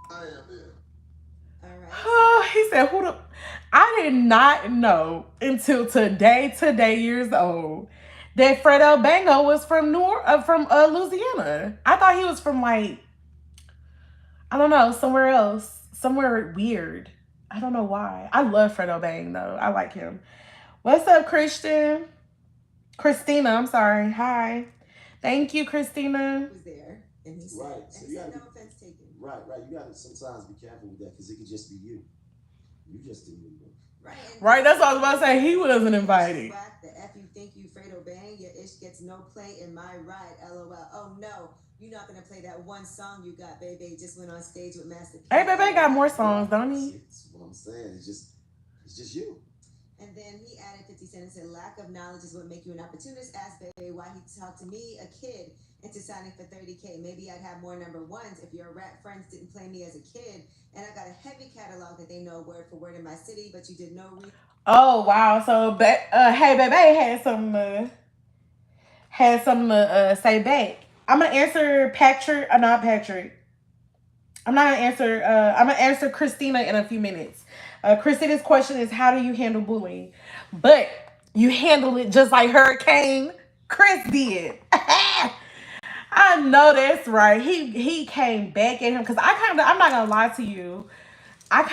I am there. All right. Oh, he said, "Who the?" I did not know until today years old, that Fredo Bango was from Louisiana. I thought he was from, like, I don't know, somewhere else, somewhere weird. I don't know why. I love Fredo Bang though. I like him. What's up, Christina? I'm sorry. Hi. Thank you, Christina. Was there, and he said, Right. and So he you said gotta no offense taken. Right. You gotta sometimes be careful with that because it could just be you. You just didn't know. Right. That's what I was about to say. He wasn't invited. The F you think you Fredo Bang, your ish gets no play in my ride. LOL. Oh no, you're not gonna play that one song you got, baby. Just went on stage with Master P. Hey, baby, got more songs, don't he? That's what I'm saying. It's just you. And then he added 50 Cent and said, lack of knowledge is what make you an opportunist. Ask baby why he talked to me, a kid, into signing for 30K. Maybe I'd have more number ones if your rap friends didn't play me as a kid. And I got a heavy catalog that they know word for word in my city, but you did no Oh, wow. So, hey, baby, had something to say back. I'm going to answer Patrick. Not Patrick. I'm not going to answer. I'm going to answer Christina in a few minutes. Christina's question is, how do you handle bullying? But you handle it just like Hurricane Chris did. I know that's right. He came back at him because I'm not going to lie to you. I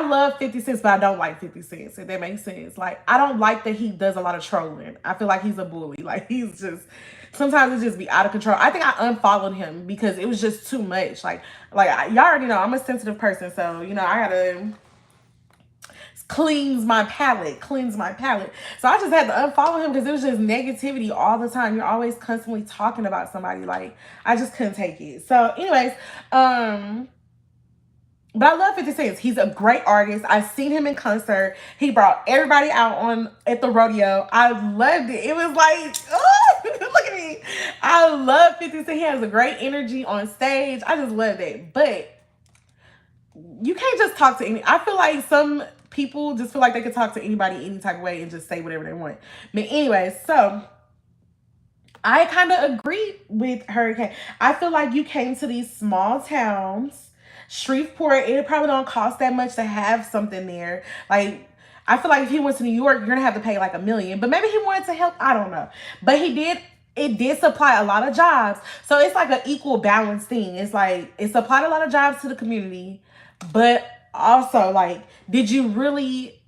love 50 Cent, but I don't like 50 Cent, if that makes sense. Like, I don't like that he does a lot of trolling. I feel like he's a bully. Like, he's just, sometimes it just be out of control. I think I unfollowed him because it was just too much. Like y'all already know I'm a sensitive person, so, I gotta cleanse my palate. So I just had to unfollow him because it was just negativity all the time. You're always constantly talking about somebody. Like, I just couldn't take it. So anyways, but I love 50 Cent. He's a great artist. I've seen him in concert. He brought everybody out at the rodeo. I loved it. It was like, oh, look at me. I love 50 Cent. He has a great energy on stage. I just love that. But you can't just talk to I feel like some people just feel like they can talk to anybody any type of way and just say whatever they want. But anyways, so I kind of agree with Hurricane. I feel like you came to these small towns, Shreveport, it probably don't cost that much to have something there. Like, I feel like if he went to New York, you're gonna have to pay like $1 million. But maybe he wanted to help. I don't know. But it did supply a lot of jobs. So it's like an equal balance thing. It's like it supplied a lot of jobs to the community, but also, like, did you really?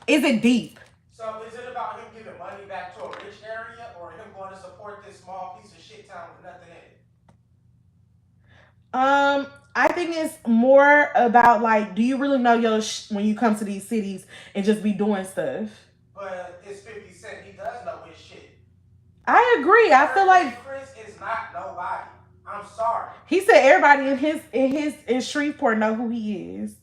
Is it deep? So is it about him giving money back to a rich area, or him going to support this small piece of shit town with nothing in it? I think it's more about, like, do you really know your when you come to these cities and just be doing stuff? But it's 50 Cent. He does know his shit. I agree. I feel like Chris is not nobody. I'm sorry. He said everybody in Shreveport know who he is.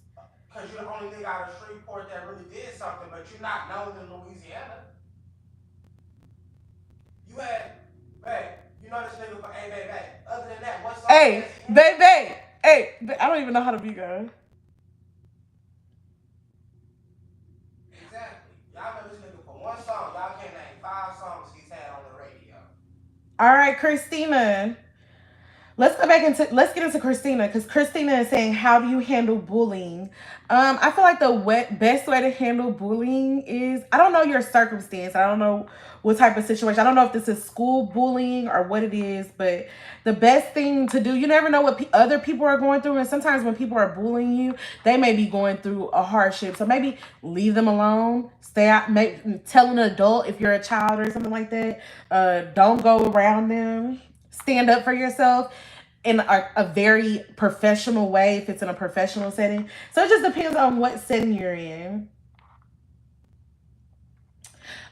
Because you're the only nigga out of Shreveport that really did something, but you're not known in Louisiana. You had, babe, you know this nigga for Hey Baby. Other than that, what's up? Hey, baby. Hey, I don't even know how to be good. Exactly. Y'all know this nigga for one song. Y'all can't name 5 songs he's had on the radio. All right, Christina. Let's get into Christina, because Christina is saying, how do you handle bullying? I feel like the best way to handle bullying is, I don't know your circumstance. I don't know what type of situation. I don't know if this is school bullying or what it is, but the best thing to do, you never know what other people are going through. And sometimes when people are bullying you, they may be going through a hardship. So maybe leave them alone. Stay out. Tell an adult if you're a child or something like that. Don't go around them. Stand up for yourself in a very professional way if it's in a professional setting. So it just depends on what setting you're in.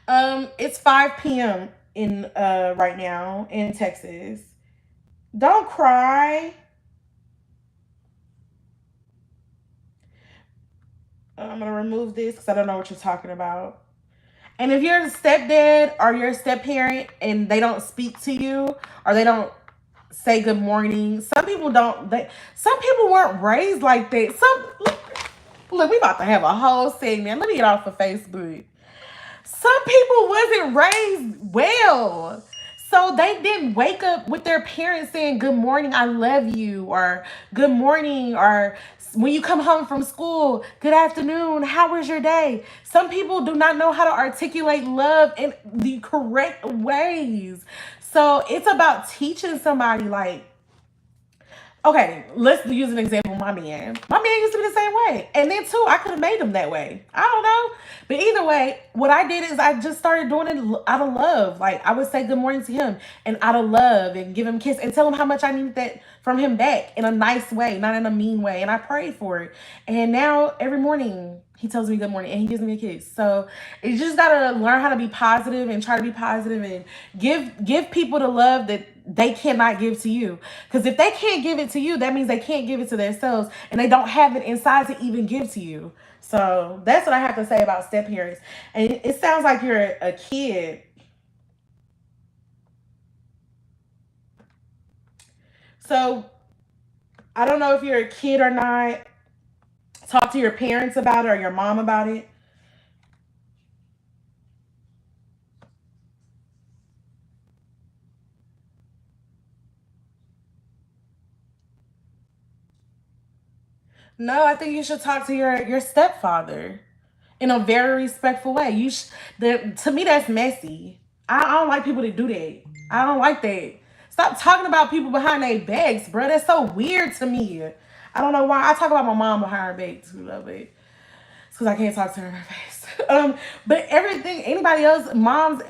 It's 5 p.m. in right now in Texas. Don't cry. I'm gonna remove this because I don't know what you're talking about. And if you're a stepdad or you're a step parent and they don't speak to you or they don't say good morning, some people don't. Some people weren't raised like that. Look, we about to have a whole segment. Let me get off of Facebook. Some people wasn't raised well. So they didn't wake up with their parents saying, good morning, I love you, or good morning, or when you come home from school, good afternoon, how was your day? Some people do not know how to articulate love in the correct ways. So it's about teaching somebody, like, okay, let's use an example. My man. My man used to be the same way. And then, too, I could have made him that way. I don't know. But either way, what I did is I just started doing it out of love. Like, I would say good morning to him and out of love and give him a kiss and tell him how much I needed that from him back in a nice way, not in a mean way. And I prayed for it. And now, every morning, he tells me good morning and he gives me a kiss. So you just gotta learn how to be positive and try to be positive and give people the love that they cannot give to you. Because if they can't give it to you, that means they can't give it to themselves and they don't have it inside to even give to you. So that's what I have to say about step parents. And it sounds like you're a kid. So I don't know if you're a kid or not. Talk to your parents about it or your mom about it. No, I think you should talk to your stepfather in a very respectful way. To me, that's messy. I don't like people that do that. I don't like that. Stop talking about people behind their backs, bro. That's so weird to me. I don't know why. I talk about my mom behind her back too, though, but it's because I can't talk to her in her face. But everything, anybody else, moms,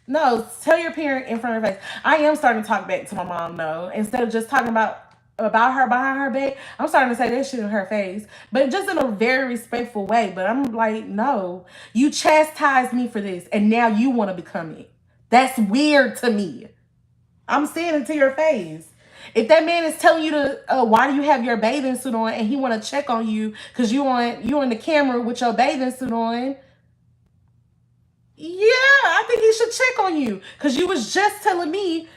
no, tell your parent in front of her face. I am starting to talk back to my mom, though, instead of just talking about her behind her back. I'm starting to say that shit in her face, but just in a very respectful way. But I'm like, no, you chastised me for this, and now you want to become it. That's weird to me. I'm saying it to your face. If that man is telling you why do you have your bathing suit on, and he want to check on you because you in the camera with your bathing suit on, yeah, I think he should check on you because you was just telling me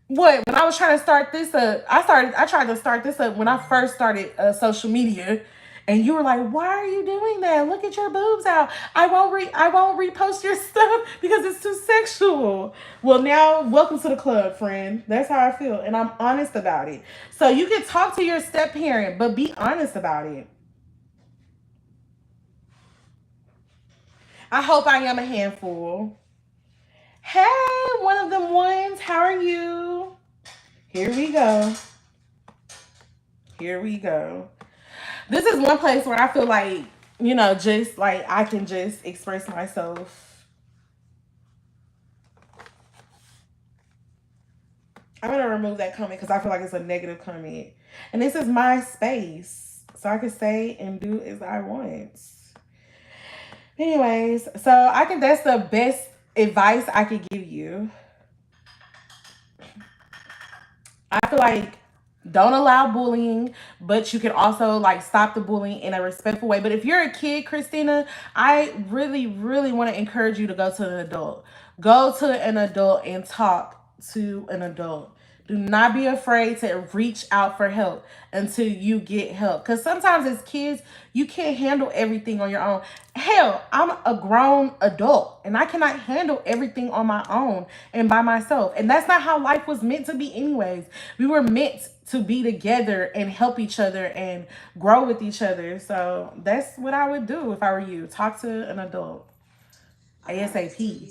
what when I was trying to start this up. I tried to start this up when I first started social media, and you were like, "Why are you doing that? Look at your boobs out. I won't repost your stuff because it's too sexual." Well, now welcome to the club, friend. That's how I feel, and I'm honest about it. So you can talk to your step parent, but be honest about it. I hope I am a handful. Hey, one of them ones. How are you? Here we go. Here we go. This is one place where I feel like, just like I can just express myself. I'm going to remove that comment because I feel like it's a negative comment. And this is my space. So I can say and do as I want. Anyways, so I think that's the best advice I could give you. I feel like don't allow bullying, but you can also like stop the bullying in a respectful way. But if you're a kid, Christina, I really, really want to encourage you to go to an adult. Go to an adult and talk to an adult. Do not be afraid to reach out for help until you get help. Because sometimes as kids, you can't handle everything on your own. Hell, I'm a grown adult and I cannot handle everything on my own and by myself. And that's not how life was meant to be anyways. We were meant to be together and help each other and grow with each other. So that's what I would do if I were you. Talk to an adult. ASAP.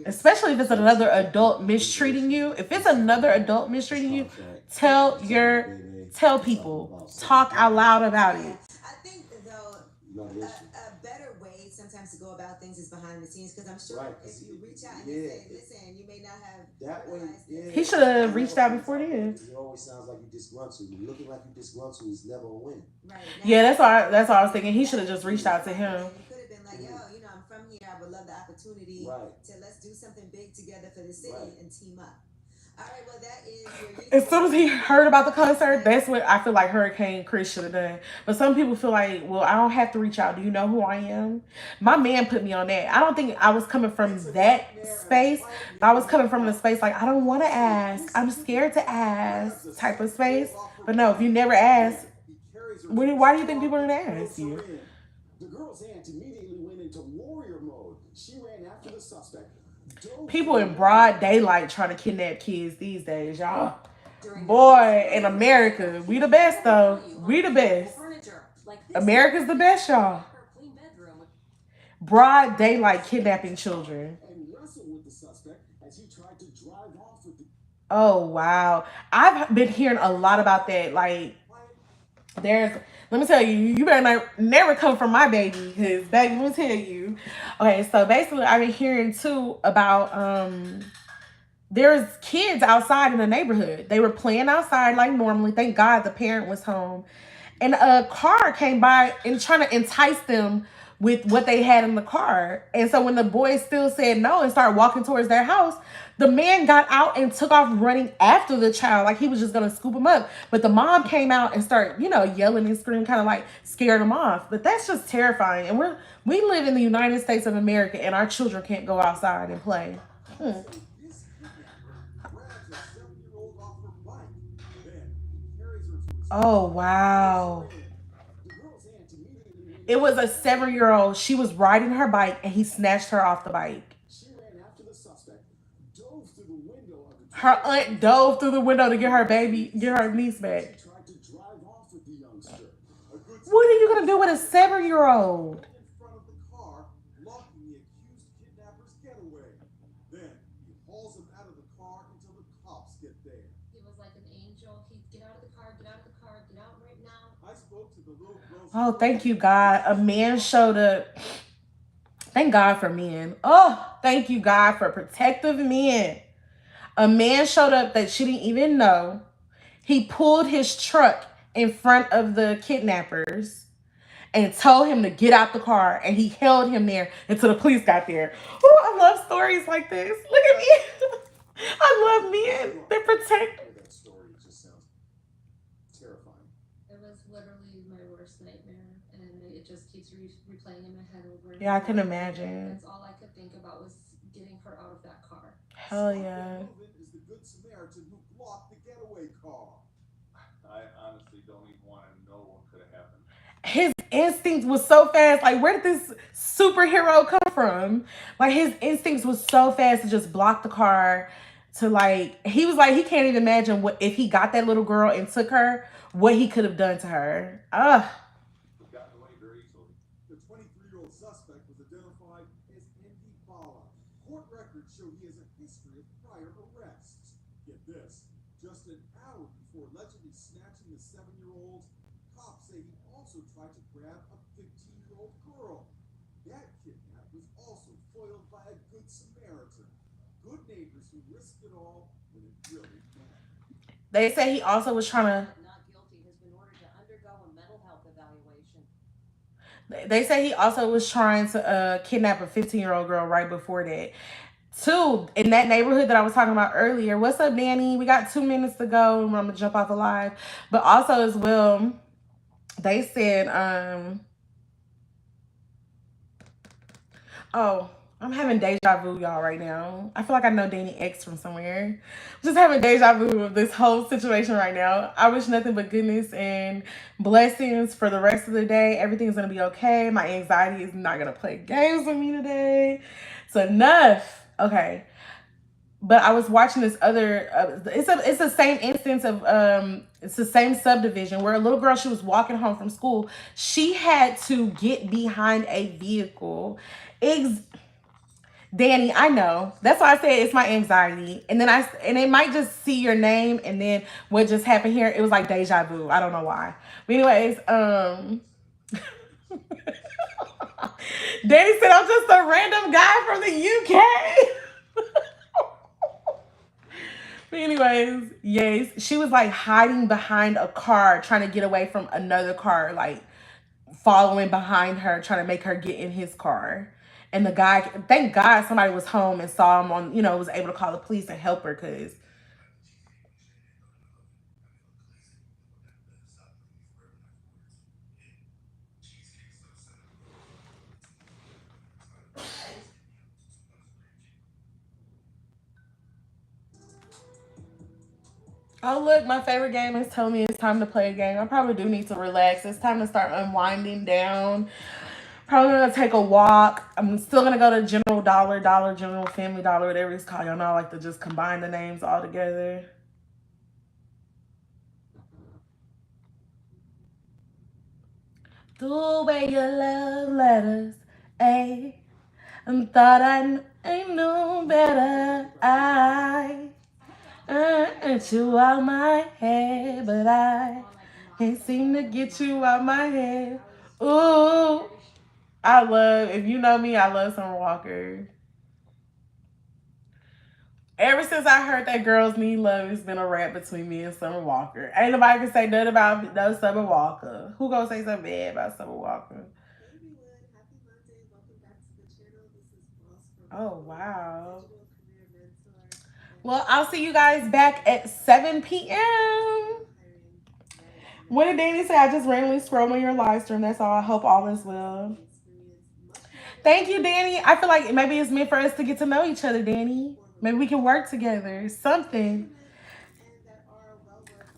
Especially if it's another adult mistreating you. If it's another adult mistreating you, tell people. Talk out loud about it. I think though a better way sometimes to go about things is behind the scenes, because I'm sure if you reach out and you say, listen, you may not have that way. He should have reached out before then. It always sounds like you disgruntled. Looking like you disgruntled is never a win. Right. Yeah, that's what I was thinking. He should have just reached out to him. You could have been like, yo, I'm from here. I would love the opportunity to let's do something big together for the city and team up. All right, well, that is your As soon as he heard about the concert, that's what I feel like Hurricane Chris should have done. But some people feel like, well, I don't have to reach out. Do you know who I am? My man put me on that. I don't think I was coming from that space. But I was coming from the space like, I don't want to ask. I'm scared to ask type of space. But no, if you never ask, why do you think people are going to ask you? The girl's aunt immediately went into warrior mode. She ran after the suspect. People in broad daylight trying to kidnap kids these days, y'all. Boy, in America, we the best though. We the best. America's the best, y'all. Broad daylight kidnapping children. Oh wow. I've been hearing a lot about that. Like let me tell you, you better not never come from my baby, because baby, let me tell you. Okay, so basically I've been hearing too about there's kids outside in the neighborhood. They were playing outside like normally. Thank God the parent was home. And a car came by and trying to entice them with what they had in the car. And so when the boys still said no and started walking towards their house, the man got out and took off running after the child like he was just going to scoop him up. But the mom came out and started, yelling and screaming, kind of like scared him off. But that's just terrifying. And we live in the United States of America, and our children can't go outside and play. Oh, wow. It was a 7-year-old. She was riding her bike and he snatched her off the bike. Her aunt dove through the window to get her niece back. What are you going to do with a 7-year-old? Oh, thank you, God. A man showed up. Thank God for men. Oh, thank you, God, for protective men. A man showed up that she didn't even know. He pulled his truck in front of the kidnappers and told him to get out the car. And he held him there until the police got there. Oh, I love stories like this. Look at me. I love men that protect. That story just sounds terrifying. It was literally my worst nightmare, and it just keeps replaying in my head over. Yeah, I can imagine. That's all I could think about was getting her out of that car. Hell yeah. Is the good Samaritan who blocked the getaway car. I honestly don't even want to know what could have happened. His instinct was so fast. Like, where did this superhero come from? Like, his instincts was so fast to just block the car. To he was like, he can't even imagine what if he got that little girl and took her, what he could have done to her. Ugh. Got away very easily. The 23-year-old suspect was identified as Andy Bala. Court records show he has a history of prior arrests. Get this. Just an hour before allegedly snatching the 7-year-old, cops say he also tried to grab a 15-year-old girl. That kidnap was also foiled by a good Samaritan. Good neighbors who risked it all when it really mattered. They say he also was trying to. Not guilty has been ordered to undergo a mental health evaluation. They say he also was trying to kidnap a 15-year-old girl right before that. Too, in that neighborhood that I was talking about earlier. What's up, Danny? We got 2 minutes to go and I'm gonna jump off the live. But also as well, they said, oh, I'm having deja vu, y'all, right now. I feel like I know Danny X from somewhere. I'm just having deja vu of this whole situation right now. I wish nothing but goodness and blessings for the rest of the day. Everything's going to be okay. My anxiety is not going to play games with me today. It's enough. Okay. But I was watching this other, it's the same instance of, it's the same subdivision where a little girl, she was walking home from school. She had to get behind a vehicle. Danny, I know. That's why I said it's my anxiety. And then it might just see your name and then what just happened here, it was like deja vu. I don't know why. But anyways, Danny said I'm just a random guy from the UK. But anyways, yes, she was like hiding behind a car, trying to get away from another car, like following behind her, trying to make her get in his car. And the guy, thank God somebody was home and saw him on, was able to call the police and help her, because Oh, look, my favorite game is telling me it's time to play a game. I probably do need to relax. It's time to start unwinding down. Probably gonna take a walk. I'm still gonna go to General Dollar, Dollar General, Family Dollar, whatever it's called. Y'all know I like to just combine the names all together. Threw away your love letters, ayy, and thought I knew better. I you out my head, but I can't seem to get you out my head. Ooh, I love, if you know me, I love Summer Walker. Ever since I heard that Girls Need Love, it's been a rap between me and Summer Walker. Ain't nobody can say nothing about no Summer Walker. Who gonna say something bad about Summer Walker? Hey everyone, happy Monday. Welcome back to the channel. This is Ross from Oh, wow. Digital Career Mentor. Well, I'll see you guys back at 7 p.m. What did Danny say? I just randomly scrolled on your live stream. That's all. I hope all is well. Thank you, Danny. I feel like maybe it's meant for us to get to know each other, Danny. Maybe we can work together. Something.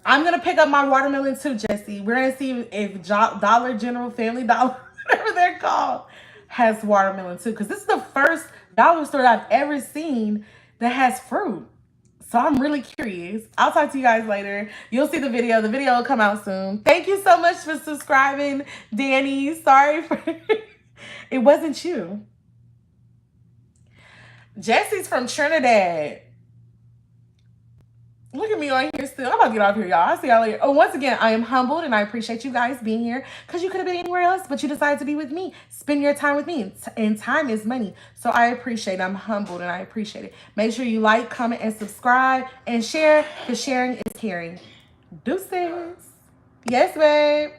I'm going to pick up my watermelon too, Jesse. We're going to see if Dollar General, Family Dollar, whatever they're called, has watermelon too. Because this is the first dollar store I've ever seen that has fruit. So I'm really curious. I'll talk to you guys later. You'll see the video. The video will come out soon. Thank you so much for subscribing, Danny. Sorry for... It wasn't you. Jesse's from Trinidad. Look at me on here still. I'm about to get off here, y'all. I'll see y'all later. Oh, once again, I am humbled and I appreciate you guys being here because you could have been anywhere else, but you decided to be with me. Spend your time with me. And time is money. So I appreciate it. I'm humbled and I appreciate it. Make sure you like, comment, and subscribe and share because sharing is caring. Deuces. Yes, babe.